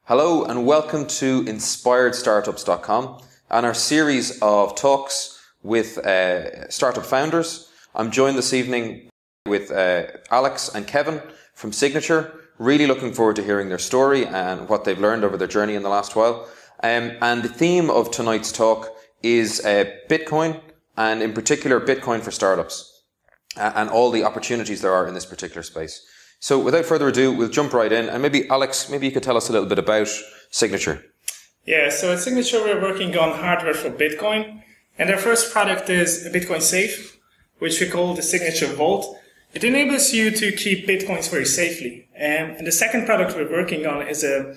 Hello and welcome to InspiredStartups.com and our series of talks with startup founders. I'm joined this evening with Alex and Kevin from Signatur. Really looking forward to hearing their story and what they've learned over their journey in the last while. And the theme of tonight's talk is Bitcoin, and in particular Bitcoin for startups and all the opportunities there are in this particular space. So without further ado, we'll jump right in. And maybe, Alex, maybe you could tell us a little bit about Signatur. Yeah, so at Signatur, we're working on hardware for Bitcoin. And our first product is a Bitcoin safe, which we call the Signatur Vault. It enables you to keep Bitcoins very safely. And the second product we're working on is a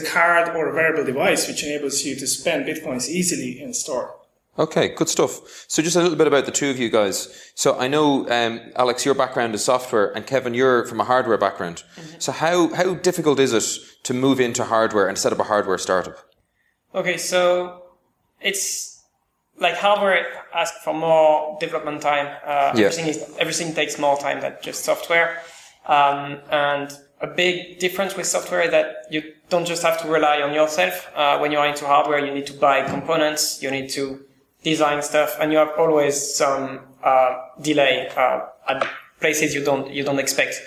card or a wearable device, which enables you to spend Bitcoins easily in store. Okay, good stuff. So just a little bit about the two of you guys. So I know, Alex, your background is software, and Kevin, you're from a hardware background. Mm-hmm. So how difficult is it to move into hardware and set up a hardware startup? Okay, so it's like hardware asks for more development time. Everything takes more time than just software. And a big difference with software is that you don't just have to rely on yourself. When you're into hardware, you need to buy components, you need to design stuff, and you have always some delay at places you don't expect,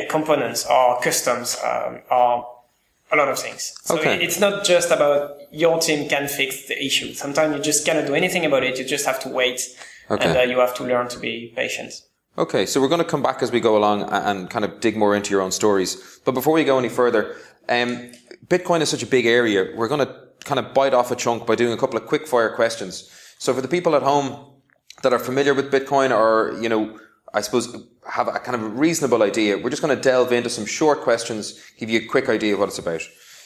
components or customs or a lot of things. So It's not just about your team can fix the issue. Sometimes you just cannot do anything about it. You just have to wait, and you have to learn to be patient. Okay, so we're going to come back as we go along and kind of dig more into your own stories. But before we go any further, Bitcoin is such a big area. We're going to kind of bite off a chunk by doing a couple of quick fire questions. So for the people at home that are familiar with Bitcoin or, I suppose have a kind of a reasonable idea, we're just going to delve into some short questions, give you a quick idea of what it's about.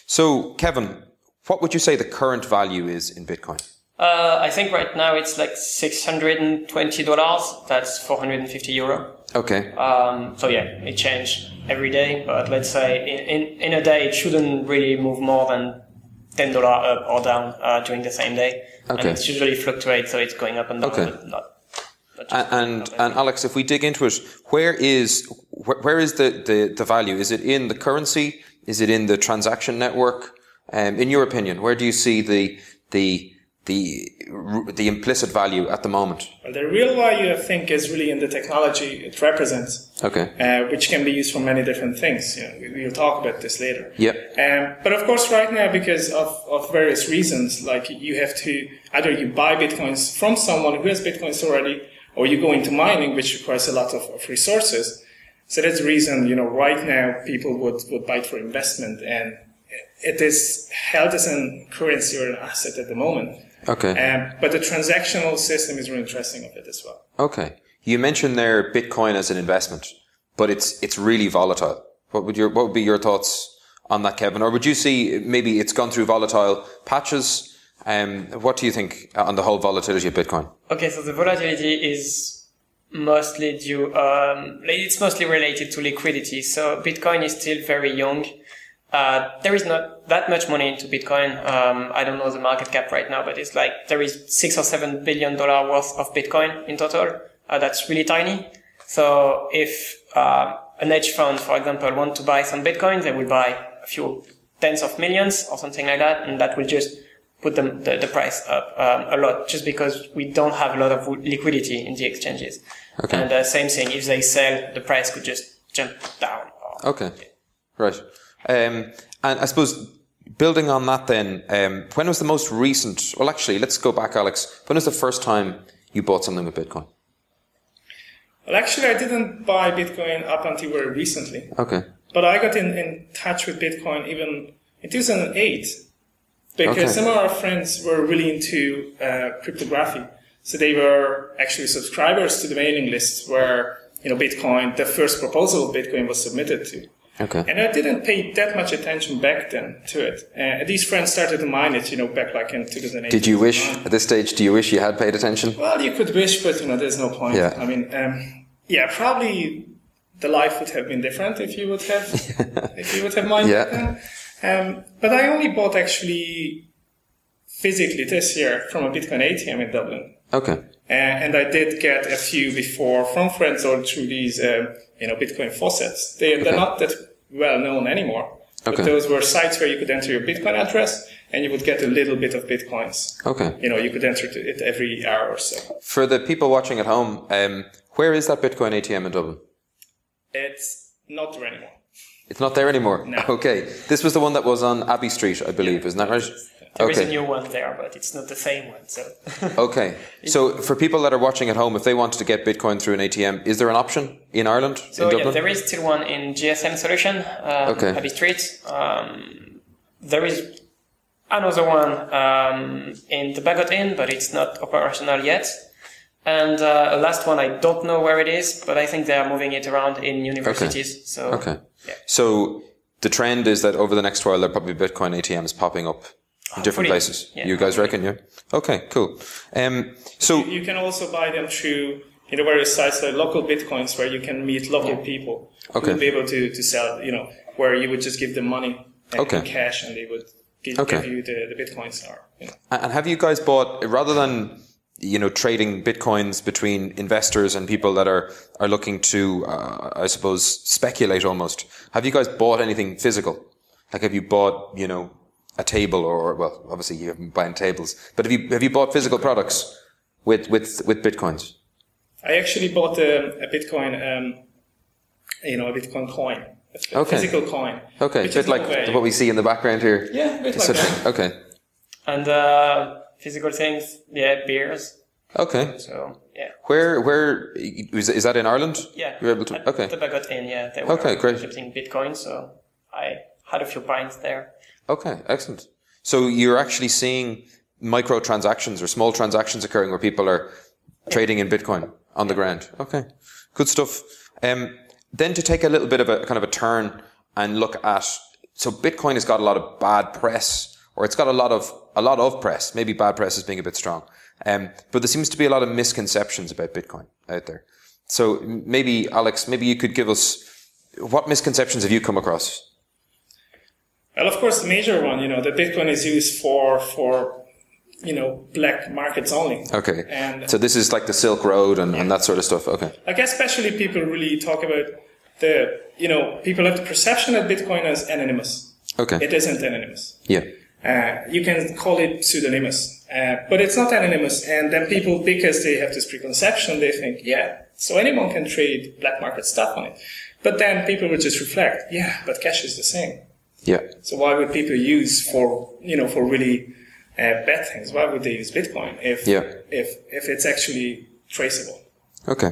So Kevin, what would you say the current value is in Bitcoin? I think right now it's like $620. That's 450 euro. Okay. It changes every day, but let's say in a day it shouldn't really move more than $10 up or down during the same day. Okay. And it's usually fluctuates, so it's going up and down. Okay. But not and Alex, if we dig into it, where is the value? Is it in the currency? Is it in the transaction network? In your opinion, where do you see the implicit value at the moment? Well, the real value, I think, is really in the technology it represents. Okay. Which can be used for many different things. We'll talk about this later. Yeah. But of course, right now, because of various reasons, like you have to either you buy Bitcoins from someone who has Bitcoins already, or you go into mining, which requires a lot of resources. So that's the reason, right now people would buy it for investment, and it is held as a currency or an asset at the moment. Okay. But the transactional system is really interesting of it as well. Okay. You mentioned there Bitcoin as an investment, but it's really volatile. What would be your thoughts on that, Kevin? Or would you see maybe it's gone through volatile patches? What do you think on the whole volatility of Bitcoin? Okay, so the volatility is mostly it's mostly related to liquidity. So Bitcoin is still very young. There is not that much money into Bitcoin. I don't know the market cap right now, but it's like there is $6 or $7 billion worth of Bitcoin in total. That's really tiny. So if an hedge fund, for example, want to buy some Bitcoin, they will buy a few tens of millions or something like that, and that will just put the price up a lot, just because we don't have a lot of liquidity in the exchanges. Okay. And same thing, if they sell, the price could just jump down. Okay, right. And I suppose building on that then, when was the most recent, well actually, let's go back, Alex. When was the first time you bought something with Bitcoin? Well, actually, I didn't buy Bitcoin up until very recently. Okay. But I got in touch with Bitcoin even in 2008, because some of our friends were really into cryptography. So they were actually subscribers to the mailing list where, Bitcoin, the first proposal of Bitcoin was submitted to. Okay. And I didn't pay that much attention back then to it. These friends started to mine it, back like in 2008. Did you wish, at this stage, do you wish you had paid attention? Well, you could wish, but, there's no point. Yeah. I mean, probably the life would have been different if you would have mined it then. But I only bought actually physically this year from a Bitcoin ATM in Dublin. Okay. And I did get a few before from friends or through these, Bitcoin faucets. They're not that well known anymore. But Okay. those were sites where you could enter your Bitcoin address and you would get a little bit of Bitcoins. Okay. You could enter it every hour or so. For the people watching at home, where is that Bitcoin ATM in Dublin? It's not there anymore. It's not there anymore? No. Okay. This was the one that was on Abbey Street, I believe, isn't that right? There is a new one there, but it's not the same one. So. Okay. So for people that are watching at home, if they wanted to get Bitcoin through an ATM, is there an option in Ireland, So in Dublin? yeah, there is still one in GSM Solution, Abbey Street. There is another one in the Bagot Inn, but it's not operational yet. And a last one, I don't know where it is, but I think they are moving it around in universities. So yeah. So the trend is that over the next while, there are probably Bitcoin ATMs popping up in different places. Yeah. You guys reckon, yeah? Okay, cool. So You can also buy them through various sites like local Bitcoins where you can meet local people who would be able to sell, where you would just give them money in cash and they would give you the Bitcoins. And have you guys bought, rather than trading Bitcoins between investors and people that are looking to, I suppose, speculate almost, have you guys bought anything physical? Like have you bought, a table or, well, obviously you haven't buying tables, but have you bought physical products with Bitcoins? I actually bought a Bitcoin, a Bitcoin coin. A physical coin. Okay, a bit like what we see in the background here. Yeah, a bit like that. Okay. And physical things, beers. Okay. So, yeah. Where is that in Ireland? Yeah. You're able to, okay. The Bagot Inn, they were great. accepting Bitcoin, so I had a few pints there. Okay, excellent. So you're actually seeing microtransactions or small transactions occurring where people are trading in Bitcoin on the ground. Okay, good stuff. Then to take a little bit of a kind of a turn and look at, so Bitcoin has got a lot of bad press, or it's got a lot of press. Maybe bad press is being a bit strong. But there seems to be a lot of misconceptions about Bitcoin out there. So maybe Alex, you could give us, what misconceptions have you come across? Well, of course, the major one, that Bitcoin is used for black markets only. Okay. And so this is like the Silk Road and that sort of stuff. Okay. Like especially people really talk about people have the perception that Bitcoin is anonymous. Okay. It isn't anonymous. Yeah. You can call it pseudonymous, but it's not anonymous. And then people, because they have this preconception, they think, so anyone can trade black market stuff on it. But then people would just reflect, but cash is the same. Yeah. So why would people use for really bad things? Why would they use Bitcoin if it's actually traceable? Okay.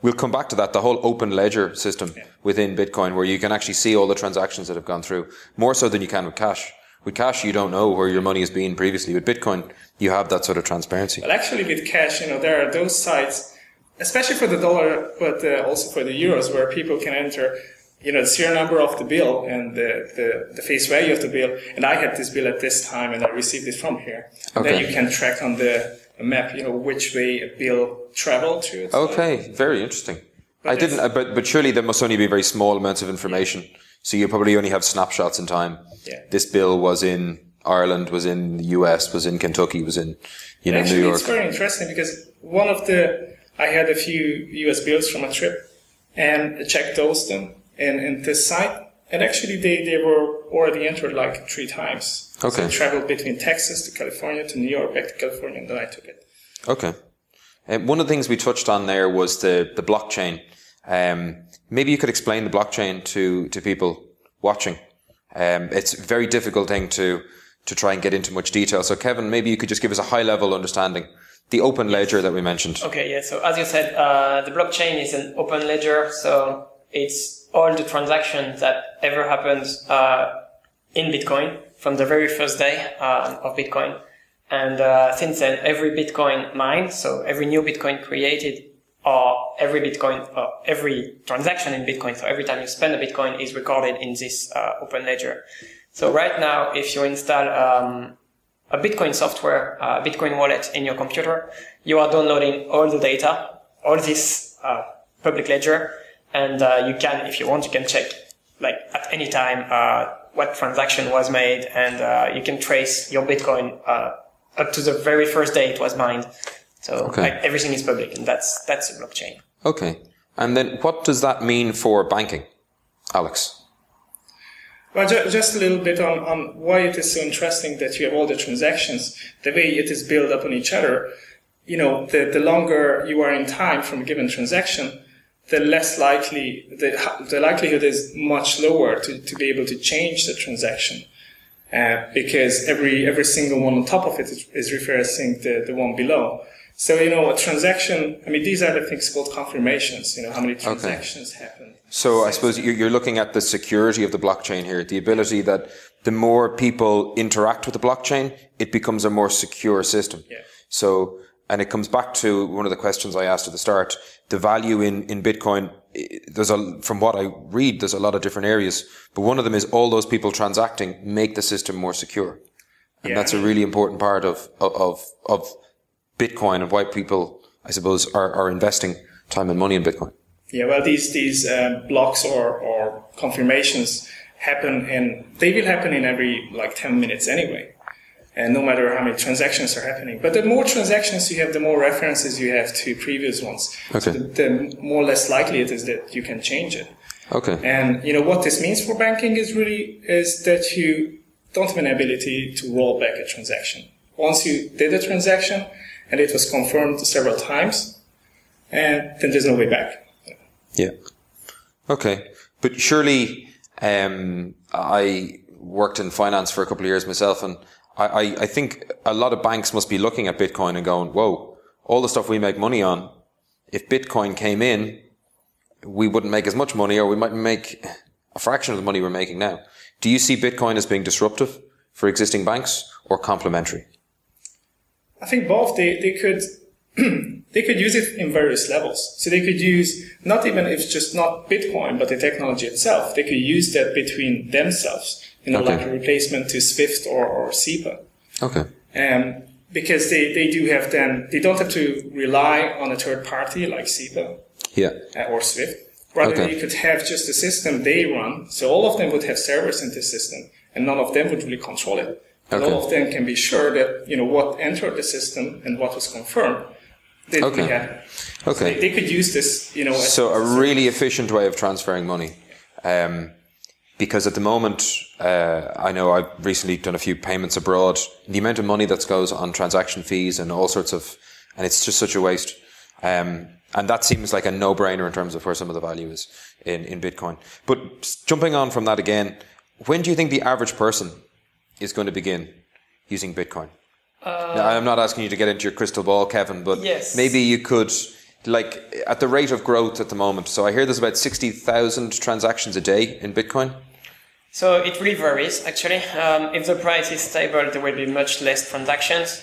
We'll come back to that, the whole open ledger system within Bitcoin, where you can actually see all the transactions that have gone through, more so than you can with cash. With cash, you don't know where your money has been previously. With Bitcoin, you have that sort of transparency. Well, actually, with cash, there are those sites, especially for the dollar, but also for the euros, where people can enter the serial number of the bill and the face value of the bill. And I had this bill at this time and I received it from here. Okay. Then you can track on the map, which way a bill traveled through it. Okay, very interesting. But surely there must only be very small amounts of information. So you probably only have snapshots in time. Yeah. This bill was in Ireland, was in the US, was in Kentucky, was in, New York. It's very interesting because I had a few US bills from a trip and I checked them in this site, and actually they were already entered like 3 times. Okay. So I traveled between Texas to California to New York, back to California, and then I took it. Okay. One of the things we touched on there was the blockchain. Maybe you could explain the blockchain to people watching. It's a very difficult thing to try and get into much detail. So Kevin, maybe you could just give us a high level understanding. The open ledger that we mentioned. Okay, yeah. So as you said, the blockchain is an open ledger. So it's all the transactions that ever happened in Bitcoin from the very first day of Bitcoin. And since then, every Bitcoin mined, so every new Bitcoin created, or every transaction in Bitcoin, so every time you spend a Bitcoin is recorded in this open ledger. So right now, if you install a Bitcoin software, a Bitcoin wallet in your computer, you are downloading all the data, all this public ledger, and you can, if you want, you can check like at any time what transaction was made, and you can trace your Bitcoin up to the very first day it was mined. So everything is public, and that's a blockchain. Okay. And then what does that mean for banking, Alex? Well, just a little bit on why it is so interesting that you have all the transactions, the way it is built up on each other. You know, the longer you are in time from a given transaction, the less likely, the likelihood is much lower to be able to change the transaction. Because every single one on top of it is referencing the one below. So, you know, a transaction, I mean, these are the things called confirmations, you know, how many transactions happen. So I suppose you're looking at the security of the blockchain here, the ability that the more people interact with the blockchain, it becomes a more secure system. Yeah. So, and it comes back to one of the questions I asked at the start, the value in Bitcoin. From what I read, there's a lot of different areas, but one of them is all those people transacting make the system more secure. And that's a really important part of Bitcoin and why people, I suppose, are investing time and money in Bitcoin. Yeah, well, these blocks or confirmations they will happen in every 10 minutes anyway. And no matter how many transactions are happening. But the more transactions you have, the more references you have to previous ones. Okay. So the more less likely it is that you can change it. Okay. And, you know, what this means for banking is that you don't have an ability to roll back a transaction. Once you did a transaction and it was confirmed several times, and then there's no way back. Yeah. Okay. But surely, I worked in finance for a couple of years myself, and I think a lot of banks must be looking at Bitcoin and going, whoa, all the stuff we make money on, if Bitcoin came in, we wouldn't make as much money, or we might make a fraction of the money we're making now. Do you see Bitcoin as being disruptive for existing banks or complementary? I think both. They could they could use it in various levels. So they could use, not even if it's just not Bitcoin, but the technology itself. They could use that between themselves, you know, like a replacement to Swift or SEPA. Okay. Because they do have they don't have to rely on a third party like SEPA or Swift. Rather, they could have just a system they run. So all of them would have servers in the system, and none of them would really control it. And all of them can be sure that, you know, what entered the system and what was confirmed did really happen. Okay. So they could use this, you know. So a really efficient way of transferring money. Because at the moment, I know I've recently done a few payments abroad. The amount of money that goes on transaction fees and all sorts of, and it's just such a waste. And that seems like a no-brainer in terms of where some of the value is in Bitcoin. But jumping on from that again, when do you think the average person is going to begin using Bitcoin? Now, I'm not asking you to get into your crystal ball, Kevin, but maybe you could, at the rate of growth at the moment. So I hear there's about 60,000 transactions a day in Bitcoin. So it really varies, actually. If the price is stable, there will be much less transactions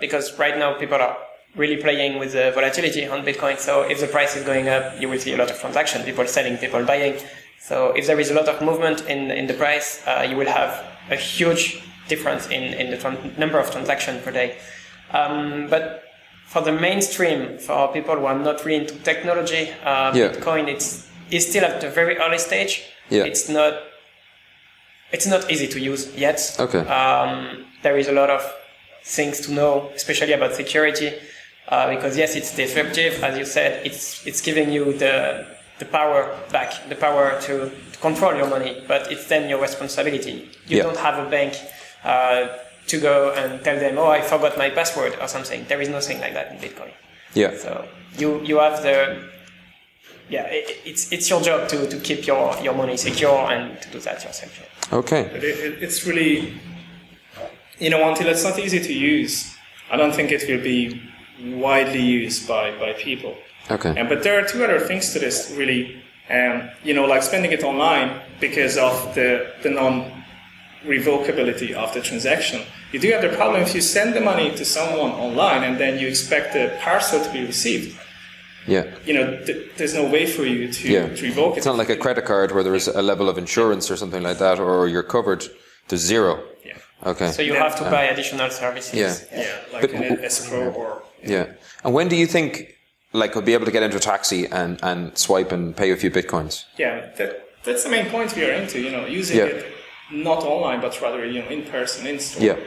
because right now people are really playing with the volatility on Bitcoin. So if the price is going up, you will see a lot of transactions, people selling, people buying. So if there is a lot of movement in the price, you will have a huge difference in the number of transactions per day. But for the mainstream, for people who are not really into technology, Bitcoin is still at a very early stage. Yeah. It's not easy to use yet. Okay. There is a lot of things to know, especially about security, because yes, it's disruptive, as you said. It's giving you the power back, the power to control your money, but it's then your responsibility. You don't have a bank to go and tell them, oh, I forgot my password or something. There is nothing like that in Bitcoin. Yeah. So you have it's your job to keep your money secure and to do that yourself. Okay. But it's really, you know, until it's not easy to use, I don't think it will be widely used by people. Okay. But there are two other things to this, really. You know, like spending it online because of the non-revocability of the transaction. You do have the problem if you send the money to someone online and then you expect the parcel to be received. Yeah. You know, there's no way for you to revoke it. It's not like a credit card where there is a level of insurance or something like that, or you're covered. There's zero. Yeah. Okay. So you have to buy additional services. Yeah. Like an escrow or... Yeah. And when do you think, you'll be able to get into a taxi and swipe and pay a few Bitcoins? Yeah, that's the main point we are into, you know, using it not online, but rather, you know, in person, in store.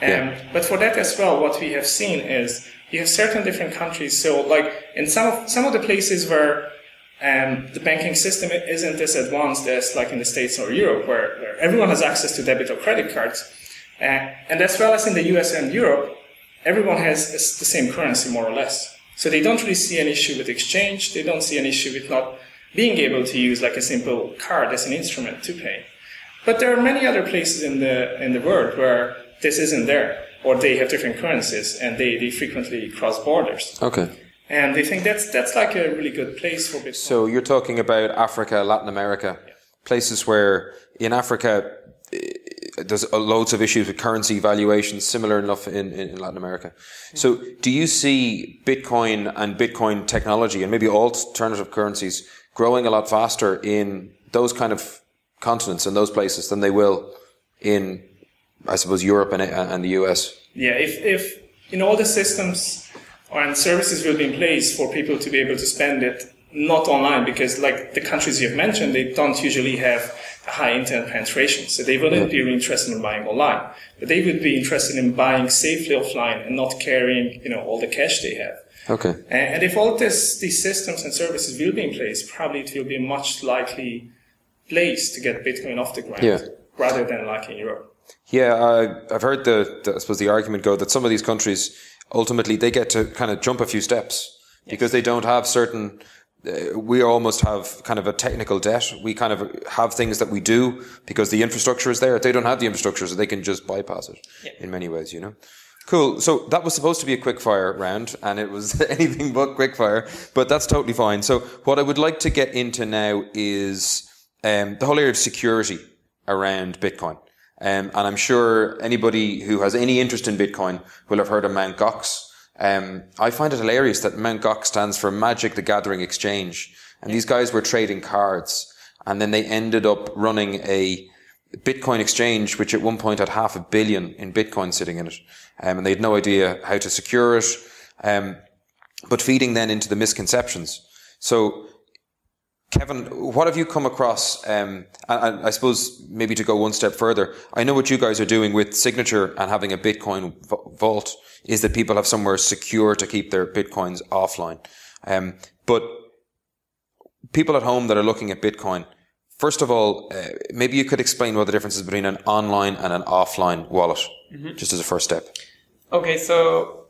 Yeah. But for that as well, what we have seen is you have certain different countries. So, like in some of the places where And the banking system isn't as advanced as like in the States or Europe, where everyone has access to debit or credit cards. And as well as in the US and Europe, everyone has the same currency, more or less. So they don't really see an issue with exchange. They don't see an issue with not being able to use like a simple card as an instrument to pay. But there are many other places in the world where this isn't there, or they have different currencies and they frequently cross borders. Okay. And they think that's like a really good place for Bitcoin. So you're talking about Africa, Latin America, places where in Africa there's loads of issues with currency valuations, similar enough in Latin America. So do you see Bitcoin and Bitcoin technology and maybe alternative currencies growing a lot faster in those kind of continents and those places than they will in, I suppose, Europe and the US? Yeah, if all the systems and services will be in place for people to be able to spend it not online, because like the countries you've mentioned, they don't usually have a high internet penetration, so they wouldn't be really interested in buying online, but they would be interested in buying safely offline and not carrying all the cash they have. Okay. And if all these systems and services will be in place, probably it will be a much likely place to get Bitcoin off the ground, rather than like in Europe. Yeah, I've heard I suppose the argument go that some of these countries ultimately they get to kind of jump a few steps because they don't have certain. We almost have kind of a technical debt. We kind of have things that we do because the infrastructure is there. They don't have the infrastructure, so they can just bypass it in many ways, Cool. So that was supposed to be a quickfire round, and it was anything but quickfire, but that's totally fine. So what I would like to get into now is the whole area of security around Bitcoin. And I'm sure anybody who has any interest in Bitcoin will have heard of Mt. Gox. I find it hilarious that Mt. Gox stands for Magic the Gathering Exchange. And these guys were trading cards. And then they ended up running a Bitcoin exchange, which at one point had 500 million in Bitcoin sitting in it. And they had no idea how to secure it. But feeding then into the misconceptions. So, Kevin, what have you come across? And I suppose maybe to go one step further, I know what you guys are doing with Signatur and having a Bitcoin vault is that people have somewhere secure to keep their Bitcoins offline. But people at home that are looking at Bitcoin, first of all, maybe you could explain what the difference is between an online and an offline wallet, just as a first step. Okay, so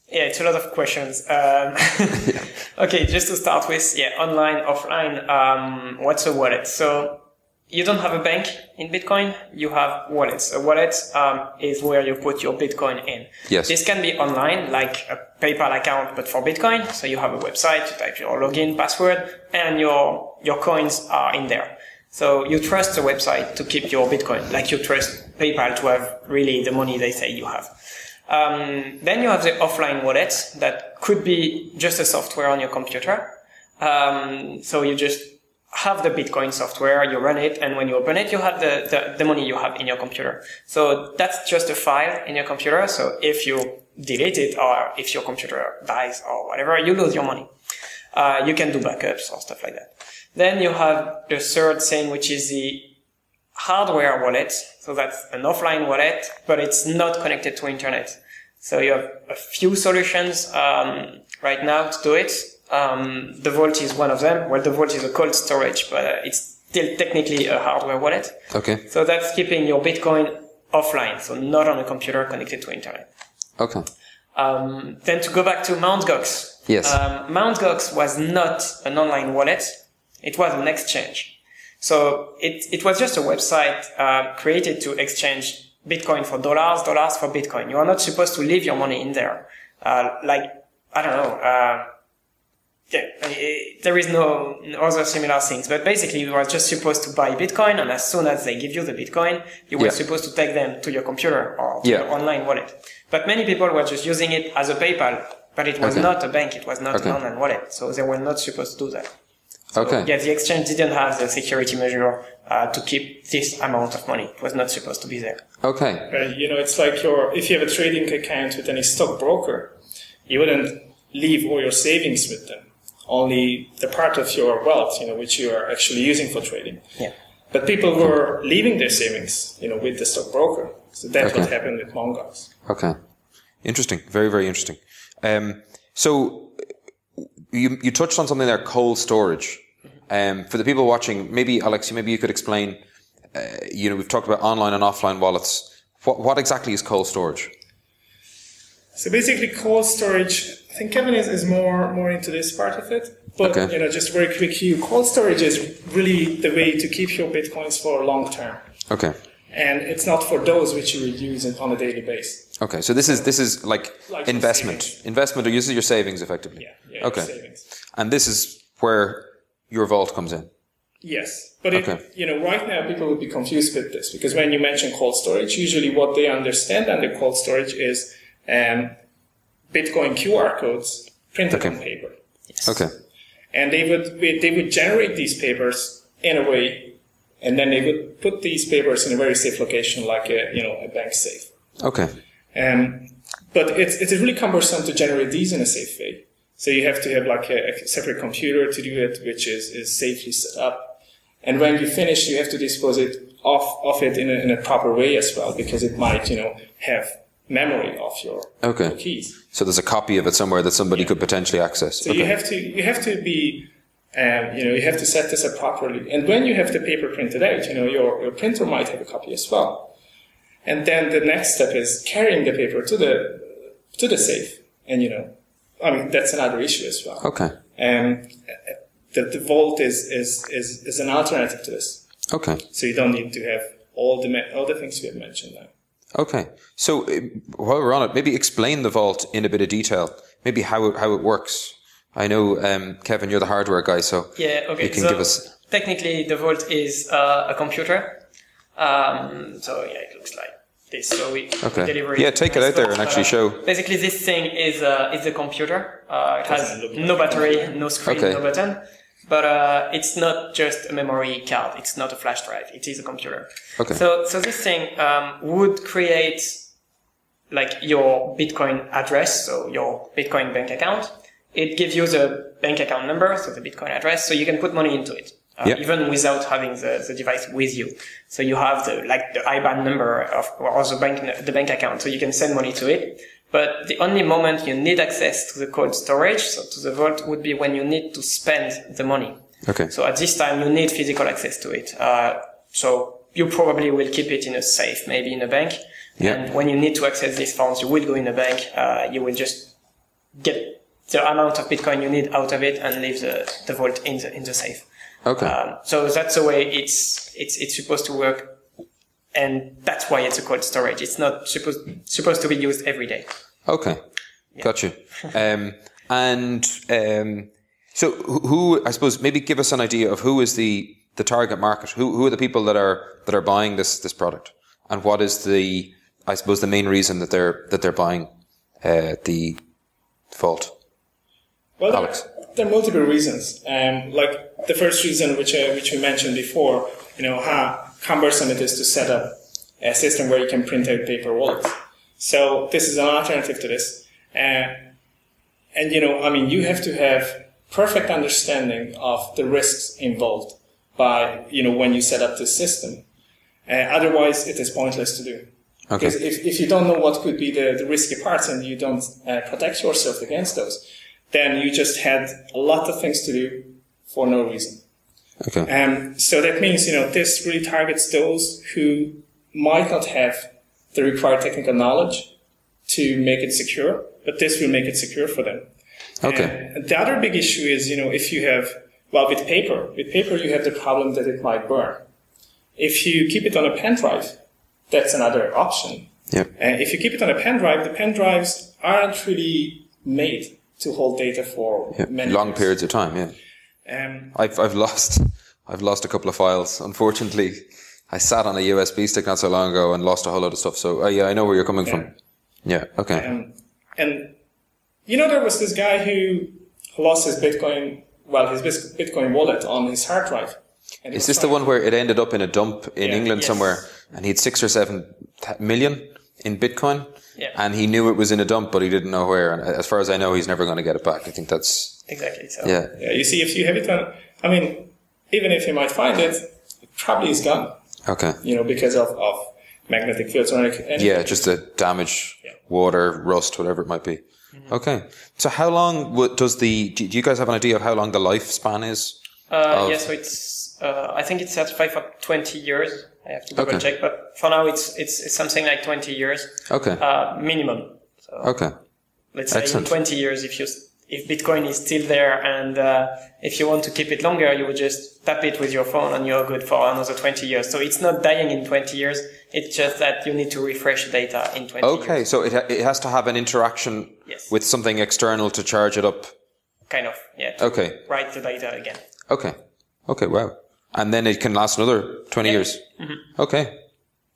yeah, it's a lot of questions. Okay, just to start with, online, offline, what's a wallet? So you don't have a bank in Bitcoin, you have wallets. A wallet is where you put your Bitcoin in. Yes. This can be online, like a PayPal account, but for Bitcoin. So you have a website, you type your login, password, and your coins are in there. So you trust the website to keep your Bitcoin, like you trust PayPal to have really the money they say you have. Then you have the offline wallet that could be just a software on your computer. So you just have the Bitcoin software, you run it, and when you open it, you have the money you have in your computer. So that's just a file in your computer. So if you delete it or if your computer dies or whatever, you lose your money. You can do backups or stuff like that. Then you have the third thing, which is the hardware wallet. So that's an offline wallet, but it's not connected to internet. So you have a few solutions right now to do it. The Vault is one of them. Well, the Vault is a cold storage, but it's still technically a hardware wallet. Okay. So that's keeping your Bitcoin offline, so not on a computer connected to internet. Okay. Then to go back to Mt. Gox. Yes. Mt. Gox was not an online wallet. It was an exchange. So it was just a website created to exchange Bitcoin for dollars for Bitcoin. You are not supposed to leave your money in there. There is no other similar things, but basically you are just supposed to buy Bitcoin, and as soon as they give you the Bitcoin, you were supposed to take them to your computer or to your online wallet. But many people were just using it as a PayPal, but it was not a bank, it was not an online wallet, so they were not supposed to do that. So, the exchange didn't have the security measure to keep this amount of money. It was not supposed to be there. Okay. It's like if you have a trading account with any stockbroker, you wouldn't leave all your savings with them. Only the part of your wealth, which you are actually using for trading. Yeah. But people were leaving their savings, with the stockbroker. So that's what happened with Mt. Gox. Okay. Interesting. Very, very interesting. So you touched on something there, cold storage. For the people watching, maybe Alex, maybe you could explain. We've talked about online and offline wallets. What exactly is cold storage? So basically, cold storage. I think Kevin is more into this part of it. But just very quick view. Cold storage is really the way to keep your bitcoins for long term. Okay. And it's not for those which you would use it on a daily basis. Okay, so this is like investment. Investment, or uses your savings effectively. Yeah. Okay. Savings. And this is where your vault comes in. Yes, but right now people would be confused with this because when you mention cold storage, usually what they understand under cold storage is Bitcoin QR codes printed on paper. Yes. Okay. And they would generate these papers in a way, and then they would put these papers in a very safe location, like a bank safe. Okay. But it's really cumbersome to generate these in a safe way. So you have to have like a separate computer to do it, which is safely set up. And when you finish, you have to dispose of it in a proper way as well, because it might have memory of your keys. So there's a copy of it somewhere that somebody could potentially access. So you have to be, you have to set this up properly. And when you have the paper printed out, your printer might have a copy as well. And then the next step is carrying the paper to the safe. And that's another issue as well. Okay. The vault is an alternative to this. Okay. So you don't need to have all the things we have mentioned now. Okay. So while we're on it, maybe explain the vault in a bit of detail. Maybe how it works. I know, Kevin, you're the hardware guy, so you can give us. Technically, the vault is a computer. It looks like this. So we deliver it. Yeah, take it out there and actually show. Basically, this thing is a computer. It has no battery, no screen, no button. But it's not just a memory card. It's not a flash drive. It is a computer. Okay. So this thing would create like your Bitcoin address, so your Bitcoin bank account. It gives you the bank account number, so the Bitcoin address, so you can put money into it, even without having the device with you. So you have the IBAN number or the bank account, so you can send money to it. But the only moment you need access to the cold storage, so to the vault, would be when you need to spend the money. Okay. So at this time, you need physical access to it. So you probably will keep it in a safe, maybe in a bank. Yeah. And when you need to access these funds, you will go in a bank. You will just get the amount of Bitcoin you need out of it and leave the vault in the safe. Okay. So that's the way it's supposed to work. And that's why it's a cold storage. It's not supposed to be used every day. Okay. Yeah. Got you. So who, I suppose, maybe give us an idea of who is the target market? Who are the people that are buying this product? And what is the main reason that they're buying the vault? Well, Alex. There are multiple reasons. Like the first reason, which we mentioned before, how cumbersome it is to set up a system where you can print out paper wallets. So this is an alternative to this. You have to have perfect understanding of the risks involved by, when you set up this system. Otherwise, it is pointless to do. Okay. Because if you don't know what could be the risky parts and you don't protect yourself against those, then you just had a lot of things to do for no reason. Okay. So that means, this really targets those who might not have the required technical knowledge to make it secure, but this will make it secure for them. Okay. And the other big issue is, if you have, with paper you have the problem that it might burn. If you keep it on a pen drive, that's another option. Yeah. If you keep it on a pen drive, the pen drives aren't really made to hold data for many long years. Periods of time. Yeah. I've lost a couple of files. Unfortunately, I sat on a USB stick not so long ago and lost a whole lot of stuff. So I know where you're coming from. Yeah. Okay. And there was this guy who lost his Bitcoin wallet on his hard drive. Is this the one where it ended up in a dump in England somewhere, and he had 6 or 7 million in Bitcoin? Yeah. And he knew it was in a dump, but he didn't know where. And as far as I know, he's never going to get it back. I think that's... Exactly so. Yeah. You see, if you have it on... even if you might find it, it probably is gone. Okay. Because of magnetic fields or anything. Yeah, just the damage, water, rust, whatever it might be. Okay. So how long does do you guys have an idea of how long the lifespan is? Yeah, so it's, I think it's certified for 20 years. I have to double check, but for now it's something like 20 years. Okay. Minimum. So okay. Let's say in 20 years, if Bitcoin is still there and if you want to keep it longer, you would just tap it with your phone and you're good for another 20 years. So it's not dying in 20 years. It's just that you need to refresh data in 20 years. Okay, so it has to have an interaction with something external to charge it up. Kind of, yeah. Okay. Write the data again. Okay. Okay, wow. And then it can last another 20 years. Mm-hmm. Okay.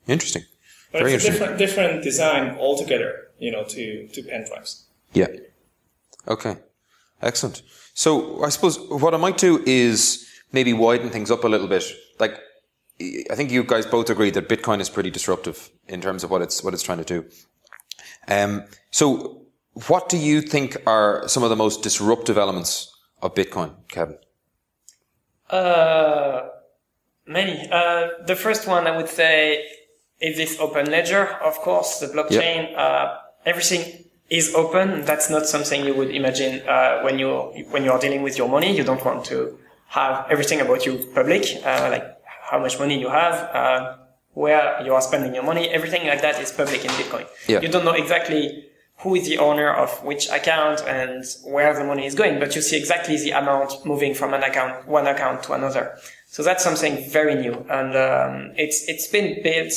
Interesting. But Very it's interesting. a different design altogether, to pen drives. Yeah. Okay. Excellent. So I suppose what I might do is maybe widen things up a little bit. Like, I think you guys both agree that Bitcoin is pretty disruptive in terms of what it's trying to do. So what do you think are some of the most disruptive elements of Bitcoin, Kevin? Many. The first one I would say is this open ledger. Of course, the blockchain. Everything is open. That's not something you would imagine when you're dealing with your money. You don't want to have everything about you public, like how much money you have, where you are spending your money. Everything like that is public in Bitcoin. Yeah. You don't know exactly who is the owner of which account and where the money is going, but you see exactly the amount moving from one account to another. So that's something very new, and it's been built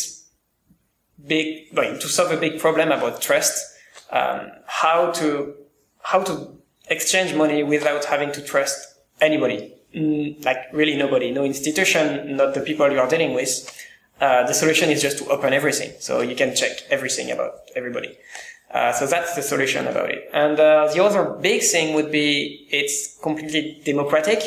to solve a big problem about trust. How to exchange money without having to trust anybody, like really nobody, no institution, not the people you are dealing with. The solution is just to open everything, so you can check everything about everybody. So that's the solution about it. And the other big thing would be it's completely democratic,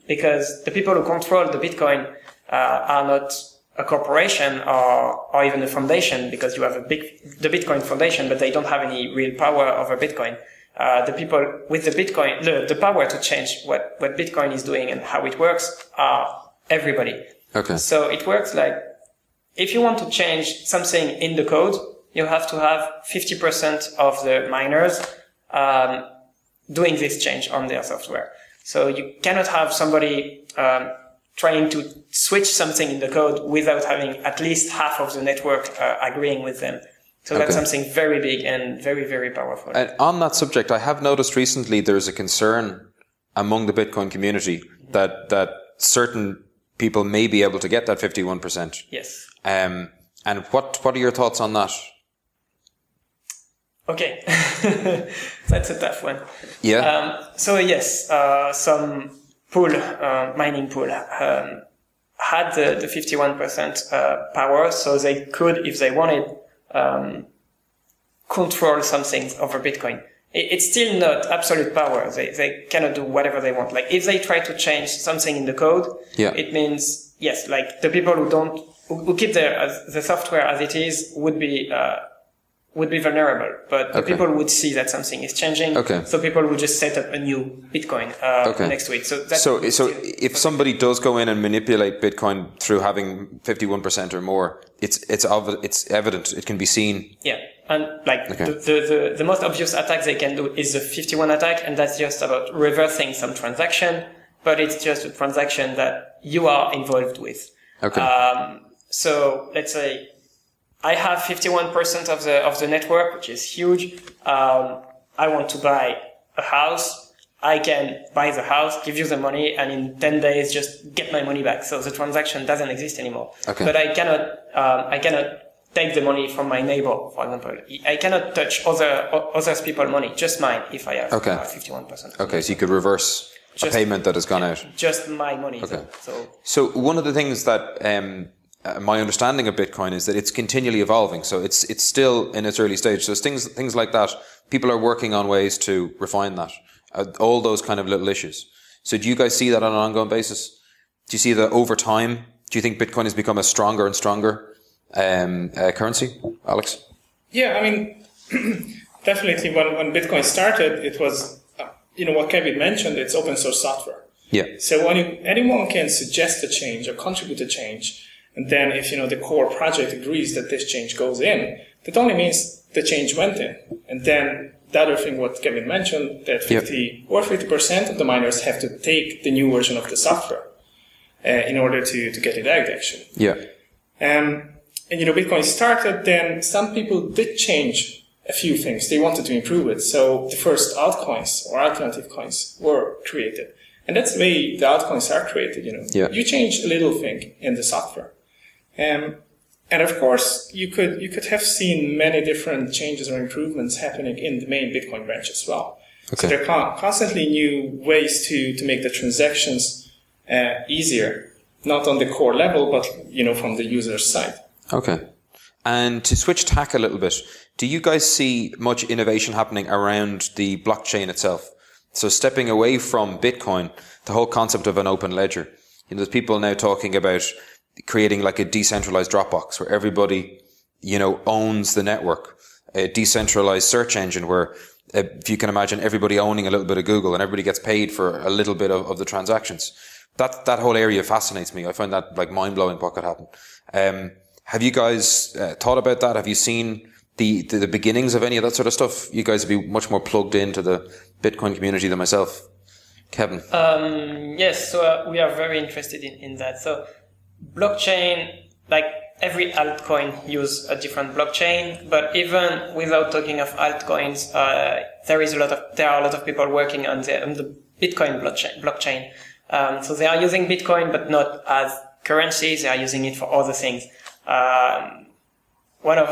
because the people who control the Bitcoin are not a corporation or even a foundation, because you have the Bitcoin Foundation, but they don't have any real power over Bitcoin. The people with the Bitcoin, the power to change what Bitcoin is doing and how it works are everybody. Okay. So it works like, if you want to change something in the code, you have to have 50% of the miners doing this change on their software. So you cannot have somebody trying to switch something in the code without having at least half of the network agreeing with them. So that's something very big and very, very powerful. And on that subject, I have noticed recently there's a concern among the Bitcoin community that certain people may be able to get that 51%. Yes. And what are your thoughts on that? Okay. That's a tough one. Yeah. So yes, some mining pool, had the 51% power, so they could, if they wanted, control some things over Bitcoin. It's still not absolute power. They cannot do whatever they want. Like, if they try to change something in the code, it means, yes, like the people who keep the software as it is would be vulnerable, but the people would see that something is changing. Okay. So people would just set up a new Bitcoin next to it. So if somebody does go in and manipulate Bitcoin through having 51% or more, it's evident. It can be seen. Yeah, and like the most obvious attack they can do is the 51 attack, and that's just about reversing some transaction, but it's just a transaction that you are involved with. Okay. So let's say I have 51% of the network, which is huge. I want to buy a house. I can buy the house, give you the money, and in 10 days just get my money back. So the transaction doesn't exist anymore. Okay. But I cannot take the money from my neighbor, for example. I cannot touch other people's money, just mine, if I have 51%. Okay, so you could reverse a payment that has gone out. Just my money. Okay. So one of the things that my understanding of Bitcoin is that it's continually evolving. So it's still in its early stage. So things like that, people are working on ways to refine that. All those kind of little issues. So do you guys see that on an ongoing basis? Do you see that over time? Do you think Bitcoin has become a stronger and stronger currency, Alex? Yeah, I mean, definitely when Bitcoin started, it was, what Kevin mentioned, it's open source software. Yeah. So anyone can suggest a change or contribute a change. And then if, the core project agrees that this change goes in, that only means the change went in. And then the other thing what Kevin mentioned, that 50% of the miners have to take the new version of the software in order to get it out, actually. Yeah. And Bitcoin started, then some people did change a few things. They wanted to improve it. So the first altcoins or alternative coins were created. And that's the way the altcoins are created, Yeah. You change a little thing in the software. And of course, you could have seen many different changes or improvements happening in the main Bitcoin branch as well. Okay. So there are constantly new ways to make the transactions easier, not on the core level, but from the user's side. Okay. And to switch tack a little bit, do you guys see much innovation happening around the blockchain itself? So stepping away from Bitcoin, the whole concept of an open ledger. There's people now talking about creating like a decentralized Dropbox where everybody, owns the network, a decentralized search engine where, if you can imagine, everybody owning a little bit of Google and everybody gets paid for a little bit of the transactions. That whole area fascinates me. I find that like mind blowing what could happen. Have you guys thought about that? Have you seen the beginnings of any of that sort of stuff? You guys would be much more plugged into the Bitcoin community than myself. Kevin? Yes, so we are very interested in that. So blockchain, like every altcoin use a different blockchain, but even without talking of altcoins, there are a lot of people working on the Bitcoin blockchain. So they are using Bitcoin, but not currency. They are using it for other things. One of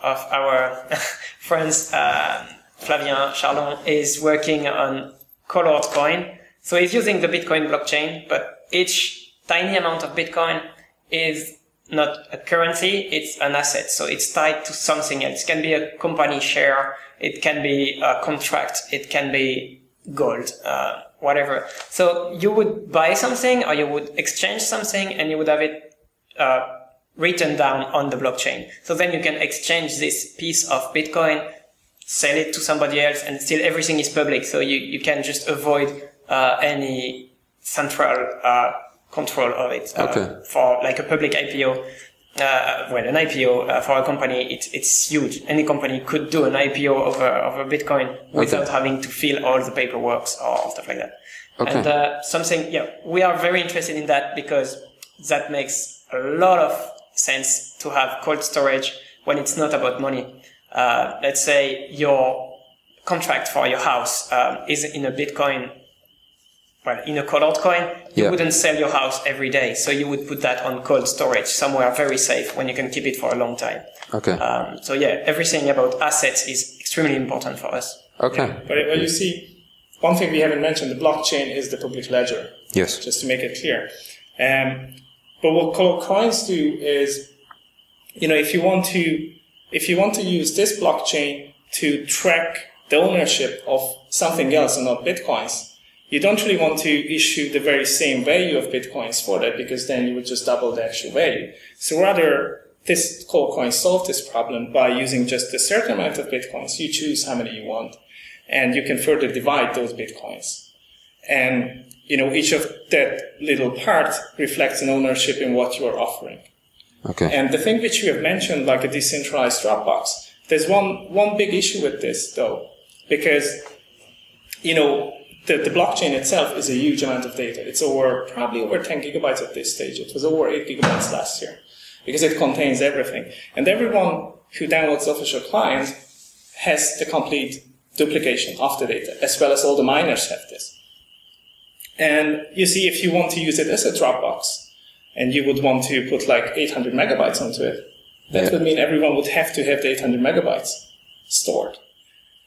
our friends, Flavien Charlon, is working on colored coin. So he's using the Bitcoin blockchain, but each tiny amount of Bitcoin is not a currency, it's an asset. So it's tied to something else. It can be a company share, it can be a contract, it can be gold, whatever. So you would buy something or you would exchange something and you would have it written down on the blockchain. So then you can exchange this piece of Bitcoin, sell it to somebody else, and still everything is public. So you can just avoid any central control of it. For like a public IPO, an IPO for a company, it's huge. Any company could do an IPO over Bitcoin without having to fill all the paperwork or stuff like that. Okay. And we are very interested in that because that makes a lot of sense to have cold storage when it's not about money. Let's say your contract for your house is in a Bitcoin, in a colored coin, you wouldn't sell your house every day. So you would put that on cold storage somewhere very safe when you can keep it for a long time. Okay. Everything about assets is extremely important for us. Okay. Yeah. But you see, one thing we haven't mentioned, the blockchain is the public ledger. Yes. Just to make it clear. But what colored coins do is, if you want to use this blockchain to track the ownership of something else and not Bitcoins, you don't really want to issue the very same value of Bitcoins for that, because then you would just double the actual value. So rather, this colored coin solves this problem by using just a certain amount of Bitcoins. You choose how many you want, and you can further divide those Bitcoins. And, each of that little part reflects an ownership in what you are offering. Okay. And the thing which you have mentioned, like a decentralized Dropbox, there's one big issue with this, though, because, the blockchain itself is a huge amount of data. It's probably over 10 gigabytes at this stage. It was over 8 gigabytes last year because it contains everything. And everyone who downloads the official client has the complete duplication of the data, as well as all the miners have this. And you see, if you want to use it as a Dropbox and you would want to put like 800 megabytes onto it, that would mean everyone would have to have the 800 megabytes stored.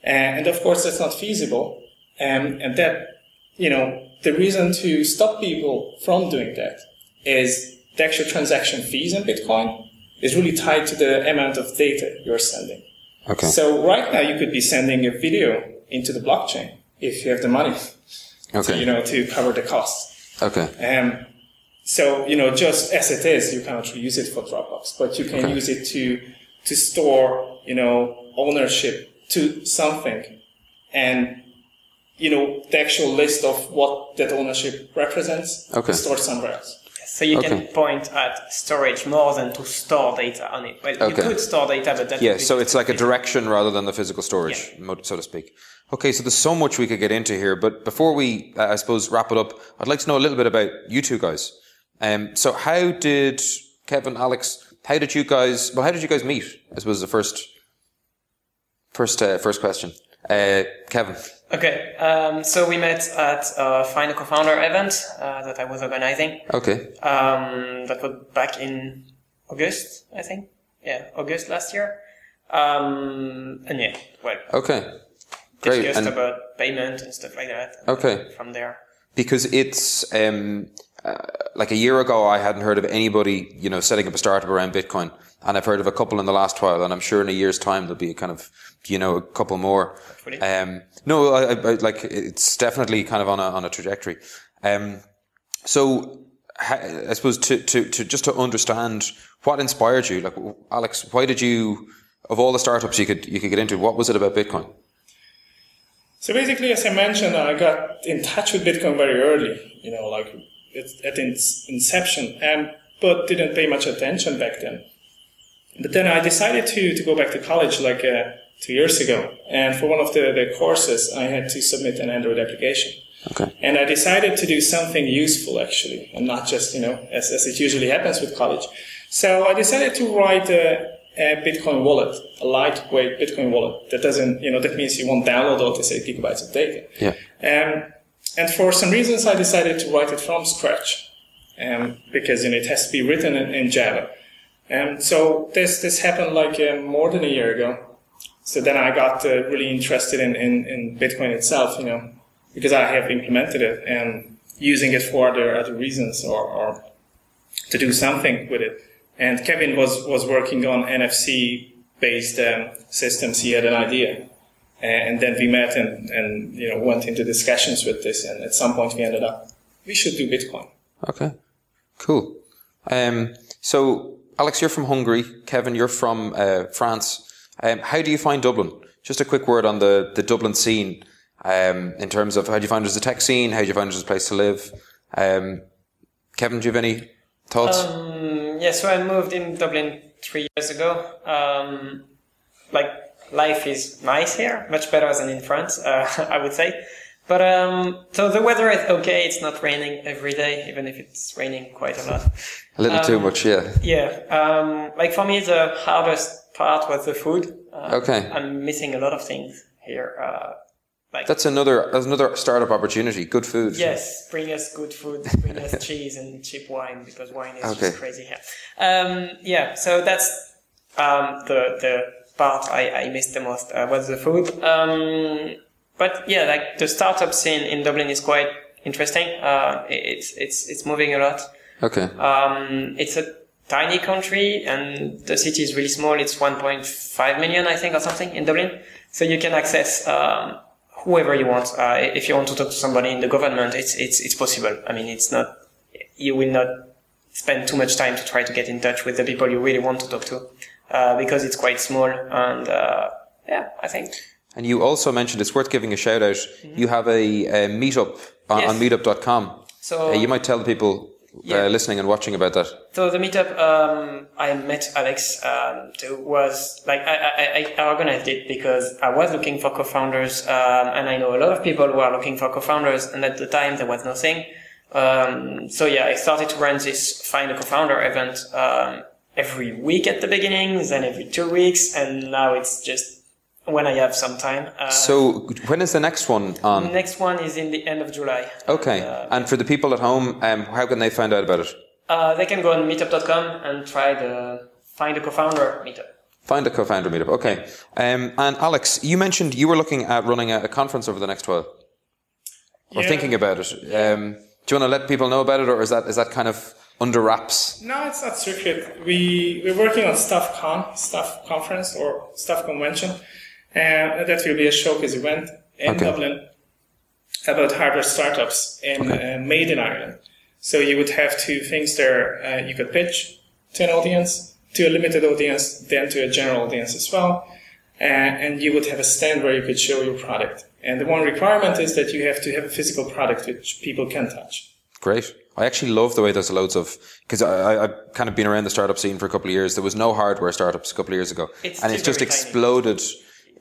And of course, that's not feasible. And that, the reason to stop people from doing that is the actual transaction fees in Bitcoin is really tied to the amount of data you're sending. Okay. So right now you could be sending a video into the blockchain if you have the money, to cover the costs. Okay. So, just as it is, you cannot really use it for Dropbox, but you can use it to store, ownership to something. And, the actual list of what that ownership represents is stored somewhere else. So you can point at storage more than to store data on it. Well, you could store data, but that so it's like a direction rather than the physical storage, so to speak. Okay, so there's so much we could get into here, but before we, I suppose, wrap it up, I'd like to know a little bit about you two guys. So how did Kevin, Alex, how did you guys meet? I suppose is the first question. Kevin. Okay, so we met at a Find a Co-founder event that I was organizing. Okay. That was back in August, I think. Yeah, August last year. Okay. Great. Discussed about payment and stuff like that. Okay. From there. Because it's like a year ago, I hadn't heard of anybody, setting up a startup around Bitcoin, and I've heard of a couple in the last while, and I'm sure in a year's time there'll be a kind of, a couple more. No, I like it's definitely kind of on a trajectory. So I suppose to just to understand what inspired you, like Alex, why did you, of all the startups you could get into, what was it about Bitcoin? So basically, as I mentioned, I got in touch with Bitcoin very early, like at its inception, but didn't pay much attention back then. But then I decided to go back to college 2 years ago. And for one of the courses, I had to submit an Android application. Okay. And I decided to do something useful, actually, and not just, as it usually happens with college. So I decided to write a Bitcoin wallet, a lightweight Bitcoin wallet that doesn't, that means you won't download all this 8 gigabytes of data. Yeah. And for some reasons, I decided to write it from scratch, because it has to be written in Java. So this happened more than a year ago. So then I got really interested in Bitcoin itself, because I have implemented it and using it for other reasons or to do something with it. And Kevin was working on NFC-based systems. He had an idea. And then we met and went into discussions with this. And at some point we ended up, we should do Bitcoin. Okay, cool. So Alex, you're from Hungary. Kevin, you're from France. How do you find Dublin? Just a quick word on the Dublin scene, in terms of how do you find it as a tech scene? How do you find it as a place to live? Kevin, do you have any thoughts? So I moved in Dublin 3 years ago. Life is nice here, much better than in France, I would say. But so the weather is okay. It's not raining every day, even if it's raining quite a lot. A little too much, yeah. Yeah. For me, the hardest part was the food. Okay. I'm missing a lot of things here. That's another startup opportunity. Good food. Yes, bring us good food, bring us cheese and cheap wine, because wine is just crazy here. So that's the part I missed the most was the food. But yeah, the startup scene in Dublin is quite interesting. It's moving a lot. Okay. It's a tiny country and the city is really small. It's 1.5 million, I think, or something in Dublin. So you can access whoever you want. If you want to talk to somebody in the government, it's possible. I mean, you will not spend too much time to try to get in touch with the people you really want to talk to, because it's quite small. And I think. And you also mentioned, it's worth giving a shout out. Mm-hmm. You have a meetup on meetup.com. So you might tell the people listening and watching about that. So the meetup, I met Alex. Was I organized it because I was looking for co-founders, and I know a lot of people who are looking for co-founders. And at the time there was nothing. I started to run this Find a Co-founder event every week at the beginning, then every 2 weeks, and now it's just when I have some time. So when is the next one on? The next one is in the end of July. Okay. And for the people at home, how can they find out about it? They can go on meetup.com and try the Find a Co-founder meetup. Find a Co-founder meetup. Okay. And Alex, you mentioned you were looking at running a conference over the next while. Or thinking about it. Do you want to let people know about it, or is that kind of under wraps? No, it's not secret. We're working on Stuff Conference or Stuff Convention. And that will be a showcase event in Dublin about hardware startups made in Ireland. So you would have two things there. You could pitch to an audience, to a limited audience, then to a general audience as well. And you would have a stand where you could show your product. And the one requirement is that you have to have a physical product which people can touch. Great. I actually love the way there's loads of, because I've kind of been around the startup scene for a couple of years. There was no hardware startups a couple of years ago. And it's just exploded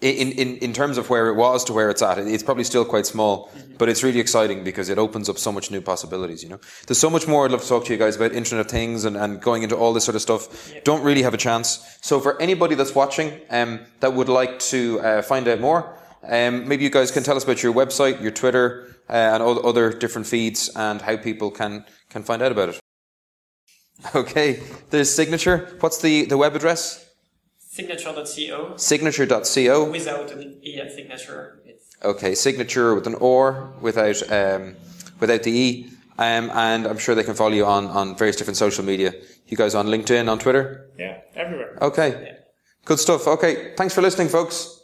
in terms of where it was to where it's at. It's probably still quite small, but it's really exciting because it opens up so much new possibilities, you know. There's so much more I'd love to talk to you guys about Internet of Things and going into all this sort of stuff. Yep. Don't really have a chance. So for anybody that's watching that would like to find out more, maybe you guys can tell us about your website, your Twitter, and all the other different feeds and how people can find out about it. Okay, there's Signatur. What's the web address? Signatur.co. Signatur.co. Without an E at Signatur. Okay, Signatur with an or without the E. And I'm sure they can follow you on various different social media. You guys on LinkedIn, on Twitter? Yeah, everywhere. Okay. Yeah. Good stuff. Okay, thanks for listening, folks.